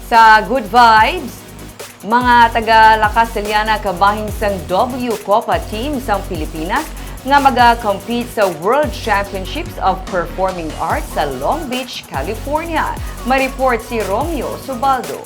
Sa Good Vibes, mga taga Castellana kabahin sang Wcopa team sang Pilipinas nga maga-compete sa World Championships of Performing Arts sa Long Beach, California. Ma-report si Romeo Subaldo.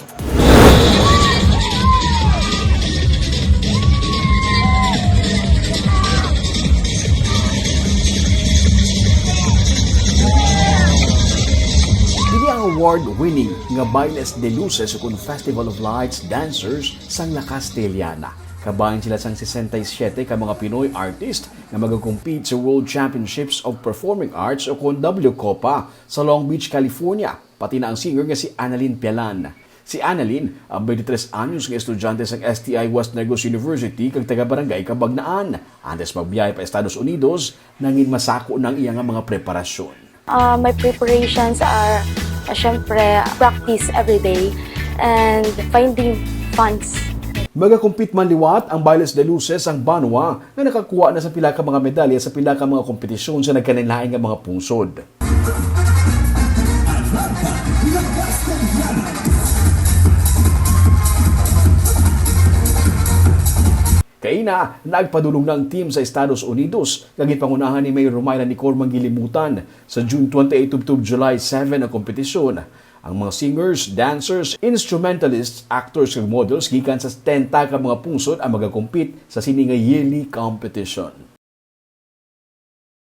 Award-winning nga Bailes de Luces kung Festival of Lights Dancers sang La Castellana. Kabayan sila sang 67 ka mga Pinoy artist nga mag-compete sa World Championships of Performing Arts o kung Wcopa sa Long Beach, California. Pati na ang singer nga si Annalyn Pialan. Si Annalyn, ang 23 anyos nga estudyante sa STI West Negros University kag taga-barangay Kabagnaan. Antes magbiyahe pa Estados Unidos, nangin masako ng iyang mga preparasyon. My preparations are syempre practice every day and finding funds. Magakumpit man liwat ang Bailes de Luces ang Banwa nga nakakuha na sa pila ka mga medalya sa pila ka mga kompetisyon sa nagkaninlaing nga mga pungsod. Kaina, nagpadulong ng team sa Estados Unidos kag pangunahan ni Mayor Romayla ni Cormang Gilimutan sa June 28 to July 7 ang kompetisyon. Ang mga singers, dancers, instrumentalists, actors ug models gikan sa 10 ka mga pungsod ang magakompete sa sini nga yearly competition.